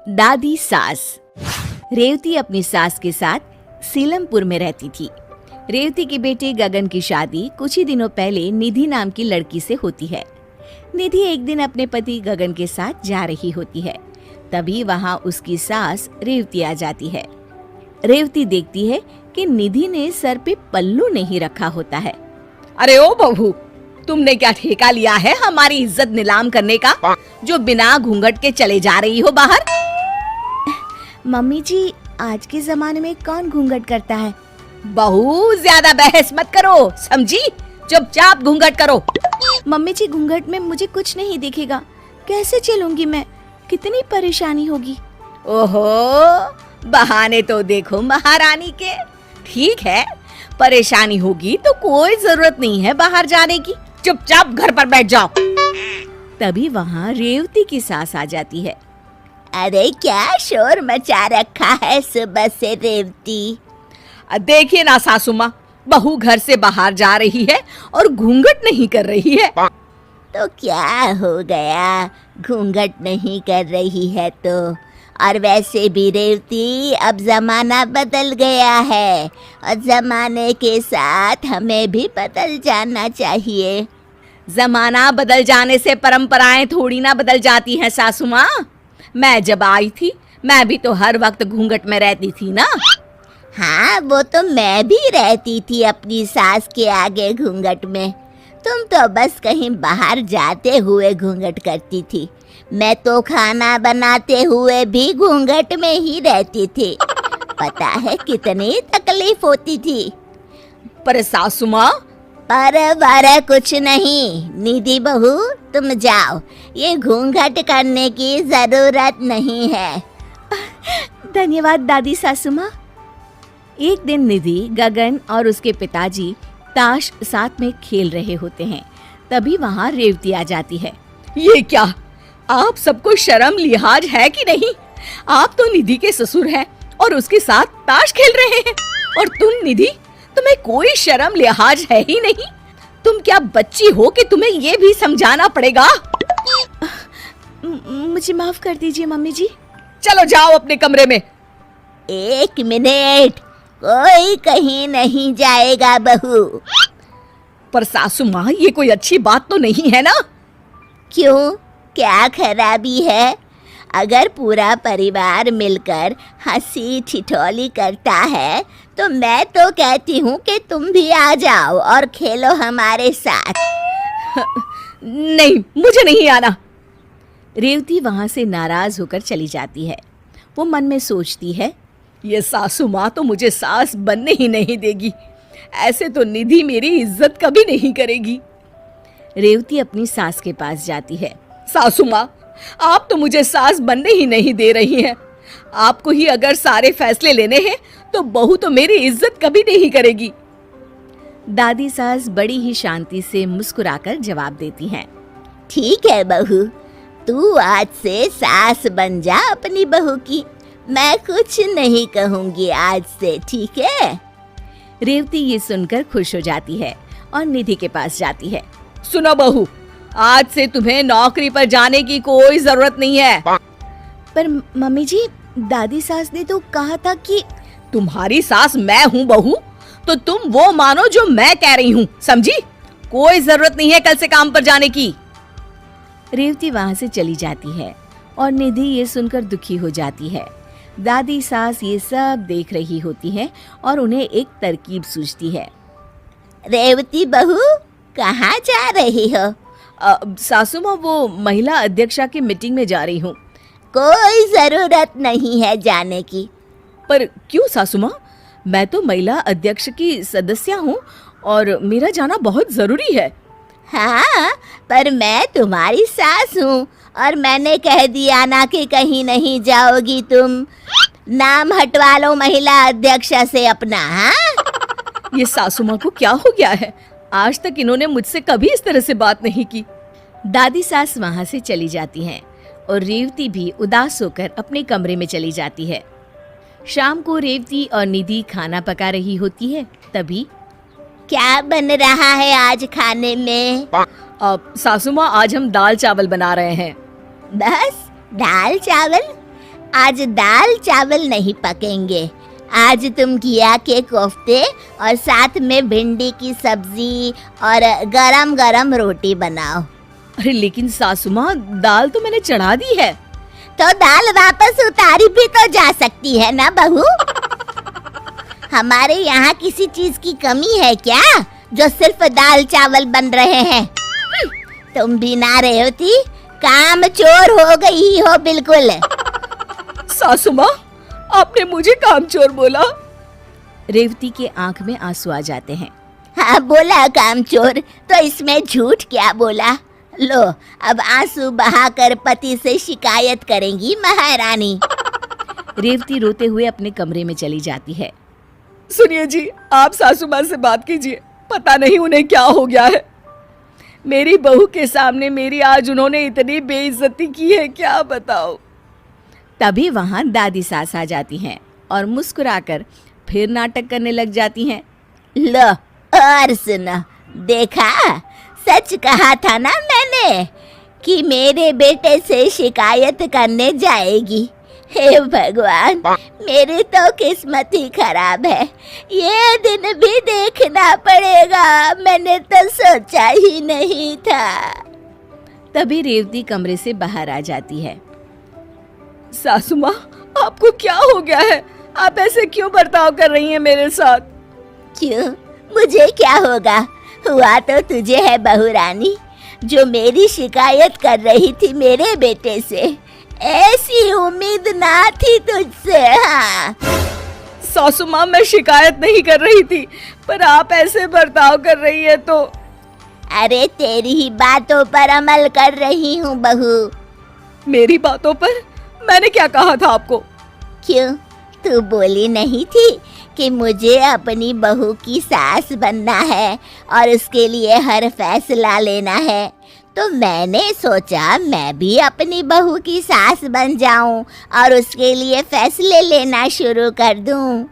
दादी सास। रेवती अपनी सास के साथ सीलमपुर में रहती थी। रेवती के बेटे गगन की शादी कुछ ही दिनों पहले निधि नाम की लड़की से होती है। निधि एक दिन अपने पति गगन के साथ जा रही होती है। तभी वहाँ उसकी सास रेवती आ जाती है। रेवती देखती है कि निधि ने सर पे पल्लू नहीं रखा होता है। अरे ओ बहू, तुमने क्या ठेका लिया है हमारी इज्जत नीलाम करने का, जो बिना घूंघट के चले जा रही हो बाहर? मम्मी जी, आज के जमाने में कौन घूंघट करता है? बहू, ज्यादा बहस मत करो, समझी? चुपचाप घूंघट करो। मम्मी जी, घूंघट में मुझे कुछ नहीं दिखेगा, कैसे चलूंगी मैं? कितनी परेशानी होगी। ओहो, बहाने तो देखो महारानी के। ठीक है, परेशानी होगी तो कोई जरूरत नहीं है बाहर जाने की, चुपचाप घर पर बैठ जाओ। तभी वहाँ रेवती की सास आ जाती है। अरे क्या शोर मचा रखा है सुबह से रेवती? देखिए ना सासू माँ, बहू घर से बाहर जा रही है और घूंघट नहीं कर रही है। तो क्या हो गया, घूंघट नहीं कर रही है तो? और वैसे भी रेवती, अब जमाना बदल गया है और जमाने के साथ हमें भी बदल जाना चाहिए। जमाना बदल जाने से परंपराएं थोड़ी ना बदल जाती हैं सासू माँ। मैं जब आई थी, मैं भी तो हर वक्त घूंघट में रहती थी ना। हाँ, वो तो मैं भी रहती थी अपनी सास के आगे घूंघट में। तुम तो बस कहीं बाहर जाते हुए घूंघट करती थी। मैं तो खाना बनाते हुए भी घूंघट में ही रहती थी। पता है कितनी तकलीफ होती थी। पर सासू माँ, पर कुछ नहीं। निधि बहू, तुम जाओ, ये घूंघट करने की जरूरत नहीं है। धन्यवाद दादी सासू माँ। एक दिन निधि, गगन और उसके पिताजी ताश साथ में खेल रहे होते हैं। तभी वहाँ रेवती आ जाती है। ये क्या, आप सबको शर्म लिहाज है कि नहीं? आप तो निधि के ससुर हैं और उसके साथ ताश खेल रहे हैं, और तुम निधि, तुम्हें कोई शर्म लिहाज है ही नहीं। तुम क्या बच्ची हो कि तुम्हें ये भी समझाना पड़ेगा? मुझे माफ कर दीजिए मम्मी जी। चलो जाओ अपने कमरे में। एक मिनट, कोई कहीं नहीं जाएगा बहू। पर सासू माँ, ये कोई अच्छी बात तो नहीं है ना? क्यों, क्या खराबी है? अगर पूरा परिवार मिलकर हंसी ठिठोली करता है तो मैं तो कहती हूँ कि तुम भी आ जाओ और खेलो हमारे साथ। नहीं, मुझे नहीं आना। रेवती वहाँ से नाराज होकर चली जाती है। वो मन में सोचती है, ये सासू माँ तो मुझे सास बनने ही नहीं देगी। ऐसे तो निधि मेरी इज्जत कभी नहीं करेगी। रेवती अपनी सास के पास जाती है। सासू माँ, आप तो मुझे सास बनने ही नहीं दे रही हैं। आपको ही अगर सारे फैसले लेने हैं तो बहू तो मेरी इज्जत कभी नहीं करेगी। दादी सास बड़ी ही शांति से मुस्कुराकर जवाब देती हैं। ठीक है बहू, तू आज से सास बन जा अपनी बहू की। मैं कुछ नहीं कहूँगी आज से, ठीक है? रेवती ये सुनकर खुश हो जाती है और निधि के पास जाती है। सुनो बहू, आज से तुम्हें नौकरी पर जाने की कोई जरूरत नहीं है। पर मम्मी जी, दादी सास ने तो कहा था कि... तुम्हारी सास मैं हूँ बहू, तो तुम वो मानो जो मैं कह रही हूँ, समझी? कोई जरूरत नहीं है कल से काम पर जाने की। रेवती वहाँ से चली जाती है और निधि ये सुनकर दुखी हो जाती है। दादी सास ये सब देख रही होती है और उन्हें एक तरकीब सूझती है। रेवती बहू, कहाँ जा रही हो? सासू माँ, वो महिला अध्यक्षा की मीटिंग में जा रही हूँ। कोई जरूरत नहीं है जाने की। पर क्यों सासू माँ? मैं तो महिला अध्यक्ष की सदस्य हूँ और मेरा जाना बहुत जरूरी है। हाँ, पर मैं तुम्हारी सास हूँ और मैंने कह दिया ना कि कहीं नहीं जाओगी तुम। नाम हटवा लो महिला अध्यक्षा से अपना। हाँ, ये सासू माँ को क्या हो गया है? आज तक इन्होंने मुझसे कभी इस तरह से बात नहीं की। दादी सास वहाँ से चली जाती हैं और रेवती भी उदास होकर अपने कमरे में चली जाती है। शाम को रेवती और निधि खाना पका रही होती है। तभी क्या बन रहा है आज खाने में? सासू माँ, आज हम दाल चावल बना रहे हैं। बस दाल चावल? आज दाल चावल नहीं पकेंगे। आज तुम घिया के कोफ्ते और साथ में भिंडी की सब्जी और गरम गरम रोटी बनाओ। अरे लेकिन सासू माँ, दाल तो मैंने चढ़ा दी है। तो दाल वापस उतारी भी तो जा सकती है ना बहू। हमारे यहाँ किसी चीज की कमी है क्या जो सिर्फ दाल चावल बन रहे हैं? तुम भी ना रेवती काम चोर हो गई हो बिल्कुल। सासू माँ, आपने मुझे कामचोर बोला। रेवती के आंख में आंसू आ जाते हैं। हाँ बोला कामचोर, तो इसमें झूठ क्या बोला। लो अब आंसू बहाकर पति से शिकायत करेंगी महारानी। रेवती रोते हुए अपने कमरे में चली जाती है। सुनिए जी, आप सासू माँ से बात कीजिए, पता नहीं उन्हें क्या हो गया है। मेरी बहू के सामने मेरी आज उन्होंने इतनी बेइज्जती की है, क्या बताओ। तभी वहां दादी सास आ जाती हैं और मुस्कुराकर फिर नाटक करने लग जाती हैं। लो और सुनो, देखा सच कहा था ना मैंने कि मेरे बेटे से शिकायत करने जाएगी। हे भगवान, मेरी तो किस्मत ही खराब है। ये दिन भी देखना पड़ेगा, मैंने तो सोचा ही नहीं था। तभी रेवती कमरे से बाहर आ जाती है। सासू माँ, आपको क्या हो गया है? आप ऐसे क्यों बर्ताव कर रही हैं मेरे साथ? क्यों, मुझे क्या होगा? हुआ तो तुझे है बहू रानी, जो मेरी शिकायत कर रही थी मेरे बेटे से। ऐसी उम्मीद ना थी तुझसे। हाँ सासू माँ, मैं शिकायत नहीं कर रही थी, पर आप ऐसे बर्ताव कर रही है तो। अरे तेरी ही बातों पर अमल कर रही हूँ बहू। मेरी बातों पर? मैंने क्या कहा था आपको? क्यों, तू बोली नहीं थी कि मुझे अपनी बहू की सास बनना है और उसके लिए हर फैसला लेना है? तो मैंने सोचा मैं भी अपनी बहू की सास बन जाऊं और उसके लिए फैसले लेना शुरू कर दूं।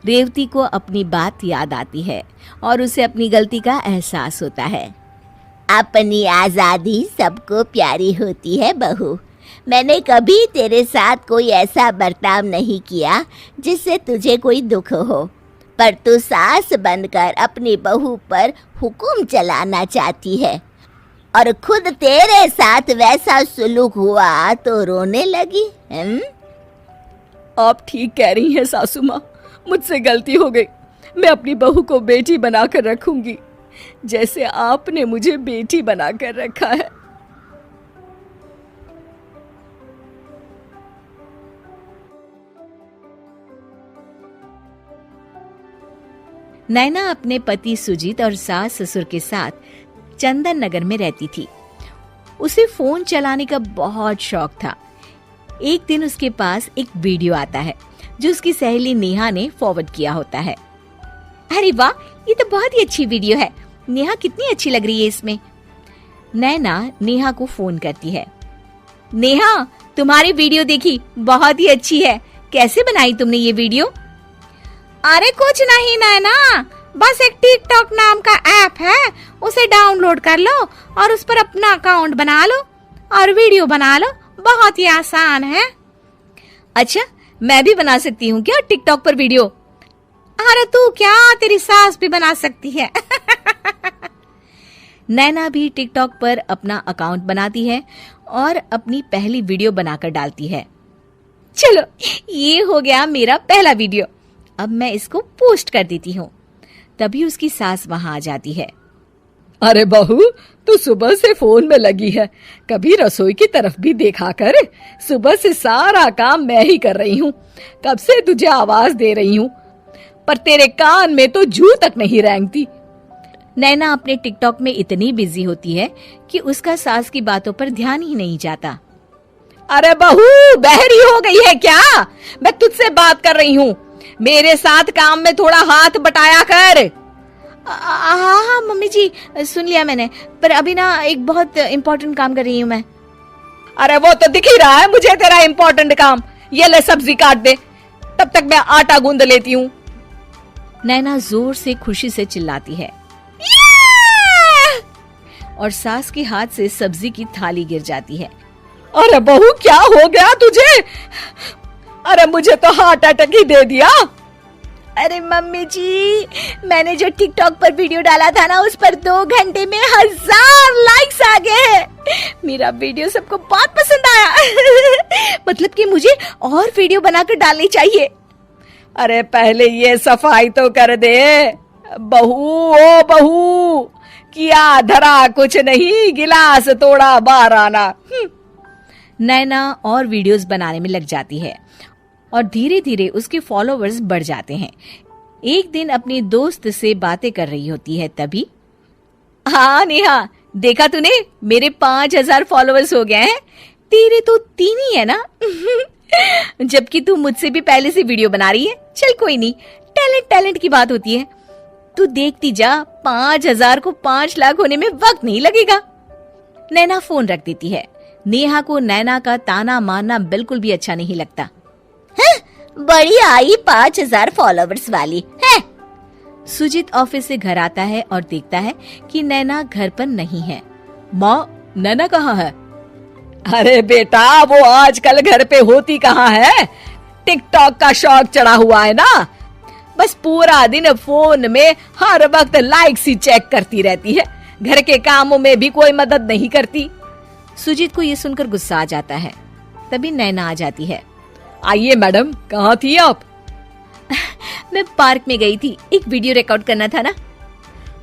रेवती को अपनी बात याद आती है और उसे अपनी गलती का एहसास होता है। अपनी आज़ादी सबको प्यारी होती है बहू। मैंने कभी तेरे साथ कोई ऐसा बर्ताव नहीं किया जिससे तुझे कोई दुख हो, पर तू सास बनकर अपनी बहू पर हुक्म चलाना चाहती है और खुद तेरे साथ वैसा सुलूक हुआ तो रोने लगी। आप ठीक कह रही हैं सासू माँ, मुझसे गलती हो गई। मैं अपनी बहू को बेटी बनाकर रखूंगी, जैसे आपने मुझे बेटी बनाकर रखा है। नैना अपने पति सुजीत और सास ससुर के साथ चंदन नगर में रहती थी। उसे फोन चलाने का बहुत शौक था। एक दिन उसके पास एक वीडियो आता है जो उसकी सहेली नेहा ने फॉरवर्ड किया होता है। अरे वाह, ये तो बहुत ही अच्छी वीडियो है। नेहा कितनी अच्छी लग रही है इसमें। नैना नेहा को फोन करती है। नेहा, तुम्हारी वीडियो देखी, बहुत ही अच्छी है। कैसे बनाई तुमने ये वीडियो? अरे कुछ नहीं नैना, बस एक टिकटॉक नाम का ऐप है, उसे डाउनलोड कर लो और उस पर अपना अकाउंट बना लो और वीडियो बना लो। बहुत ही आसान है। अच्छा, मैं भी बना सकती हूँ क्या टिकटॉक पर वीडियो? अरे तू क्या, तेरी सास भी बना सकती है। नैना भी टिकटॉक पर अपना अकाउंट बनाती है और अपनी पहली वीडियो बनाकर डालती है। चलो, ये हो गया मेरा पहला वीडियो। अब मैं इसको पोस्ट कर देती हूँ। तभी उसकी सास वहां आ जाती है। अरे बहू, तू सुबह से फोन में लगी है, कभी रसोई की तरफ भी देखा कर। सुबह से सारा काम मैं ही कर रही हूँ, कब से तुझे आवाज दे रही हूँ, पर तेरे कान में तो जू तक नहीं रेंगती। नैना अपने टिकटॉक में इतनी बिजी होती है कि उसका सास की बातों पर ध्यान ही नहीं जाता। अरे बहू, बहरी हो गई है क्या? मैं तुझसे बात कर रही हूँ, मेरे साथ काम में थोड़ा हाथ बटाया कर। हाँ मम्मी जी, सुन लिया मैंने, पर अभी ना एक बहुत इम्पोर्टेंट काम कर रही हूँ मैं। अरे वो तो दिख ही रहा है मुझे तेरा इम्पोर्टेंट काम। ये ले सब्जी काट दे, तब तक मैं आटा गूंद लेती हूँ। नैना जोर से खुशी से चिल्लाती है और सास के हाथ से सब्जी की थाली गिर जाती है। अरे बहू क्या हो गया तुझे? अरे मुझे तो हार्ट अटैक ही दे दिया। अरे मम्मी जी, मैंने जो टिकटॉक पर वीडियो डाला था ना, उस पर 2 घंटे में 1000 लाइक्स आ गए हैं। मेरा वीडियो सबको बहुत पसंद आया। मतलब कि मुझे और वीडियो बनाकर डालनी चाहिए। अरे पहले ये सफाई तो कर दे। बहू ओ बहू, किया धरा कुछ नहीं, गिलास तोड़ा बाहर आना। नैना और वीडियोस बनाने में लग जाती है और धीरे धीरे उसके फॉलोवर्स बढ़ जाते हैं। एक दिन अपनी दोस्त से बातें कर रही होती है, तभी हाँ नेहा, देखा तूने, मेरे 5000 फॉलोवर्स हो गए हैं। तेरे तो 3 ही है ना। जबकि तू मुझसे भी पहले से वीडियो बना रही है। चल कोई नहीं, टैलेंट की बात होती है। तू देखती जा, 5000 को 5 लाख होने में वक्त नहीं लगेगा। नैना फोन रख देती है। नेहा को नैना का ताना मारना बिल्कुल भी अच्छा नहीं लगता। बड़ी आई 5000 फॉलोवर्स वाली है। सुजीत ऑफिस से घर आता है और देखता है कि नैना घर पर नहीं है। माँ, नैना कहाँ है? अरे बेटा, वो आजकल घर पे होती कहाँ है? टिकटॉक का शौक चढ़ा हुआ है ना, बस पूरा दिन फोन में हर वक्त लाइक्स ही चेक करती रहती है। घर के कामों में भी कोई मदद नहीं करती। सुजीत को ये सुनकर गुस्सा आ जाता है। तभी नैना आ जाती है। आइए मैडम, कहाँ थी आप? मैं पार्क में गई थी, एक वीडियो रिकॉर्ड करना था ना।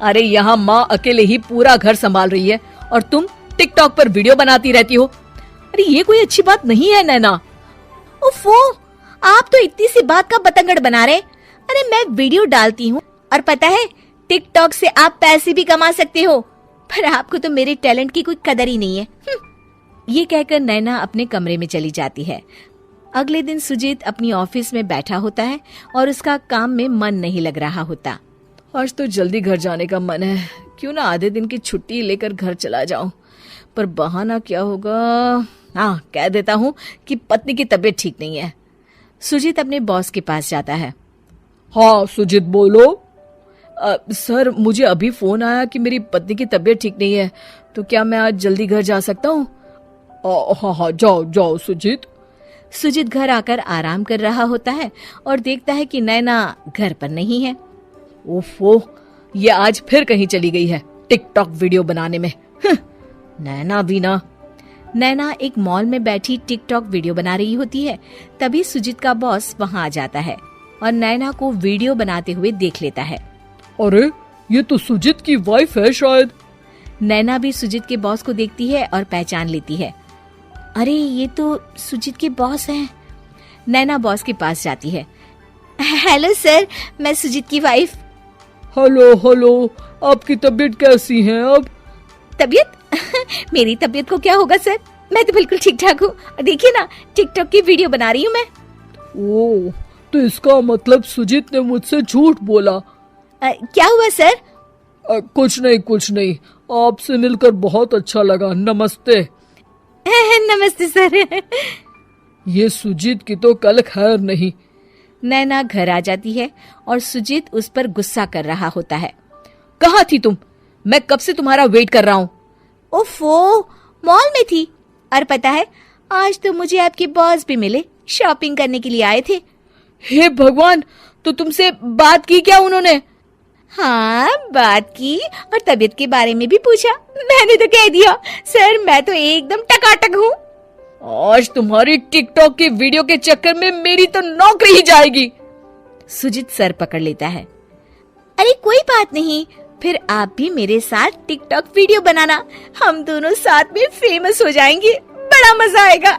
अरे यहाँ माँ अकेले ही पूरा घर संभाल रही है और तुम टिकटॉक पर वीडियो बनाती रहती हो। अरे ये कोई अच्छी बात नहीं है नैना। ओफो, आप तो इतनी सी बात का बतंगड़ बना रहे। अरे मैं वीडियो डालती हूँ और पता है, टिकटॉक से आप पैसे भी कमा सकते हो, पर आपको तो मेरे टैलेंट की कोई कदर ही नहीं है। ये कहकर नैना अपने कमरे में चली जाती है। अगले दिन सुजीत अपनी ऑफिस में बैठा होता है और उसका काम में मन नहीं लग रहा होता। आज तो जल्दी घर जाने का मन है, क्यों ना आधे दिन की छुट्टी लेकर घर चला जाऊं। पर बहाना क्या होगा? हाँ, कह देता हूँ कि पत्नी की तबीयत ठीक नहीं है। सुजीत अपने बॉस के पास जाता है। हाँ सुजीत, बोलो। सर, मुझे अभी फोन आया कि मेरी पत्नी की तबीयत ठीक नहीं है, तो क्या मैं आज जल्दी घर जा सकता हूँ? हाँ, जाओ सुजीत। सुजीत घर आकर आराम कर रहा होता है और देखता है कि नैना घर पर नहीं है। ओफो, ये आज फिर कहीं चली गई है टिकटॉक वीडियो बनाने में। नैना भी ना। नैना एक मॉल में बैठी टिकटॉक वीडियो बना रही होती है। तभी सुजीत का बॉस वहां आ जाता है और नैना को वीडियो बनाते हुए देख लेता है। अरे, ये तो सुजीत की वाइफ है शायद। नैना भी सुजीत के बॉस को देखती है और पहचान लेती है। अरे, ये तो सुजीत के बॉस हैं। नैना बॉस के पास जाती है। हेलो सर, मैं सुजीत की वाइफ। हेलो, आपकी तबीयत कैसी है अब? तबीयत? मेरी तबीयत को क्या होगा सर, मैं तो बिल्कुल ठीक ठाक हूँ। देखिए ना, टिकटॉक की वीडियो बना रही हूँ मैं। ओह, तो इसका मतलब सुजीत ने मुझसे झूठ बोला। क्या हुआ सर? कुछ नहीं, आपसे मिलकर बहुत अच्छा लगा। नमस्ते। नमस्ते सर। ये सुजीत की तो कल खैर नहीं। नैना घर आ जाती है और सुजीत उस पर गुस्सा कर रहा होता है। कहाँ थी तुम? मैं कब से तुम्हारा वेट कर रहा हूँ। ओफो, मॉल में थी। और पता है, आज तो मुझे आपके बॉस भी मिले, शॉपिंग करने के लिए आए थे। हे भगवान, तो तुमसे बात की क्या उन्होंने? हाँ, बात की और तबीयत के बारे में भी पूछा। मैंने तो कह दिया सर, मैं तो एकदम टकाटक हूँ। आज तुम्हारी टिकटॉक की वीडियो के चक्कर में मेरी तो नौकरी ही जाएगी। सुजीत सर पकड़ लेता है। अरे कोई बात नहीं, फिर आप भी मेरे साथ टिकटॉक वीडियो बनाना, हम दोनों साथ में फेमस हो जाएंगे, बड़ा मजा आएगा।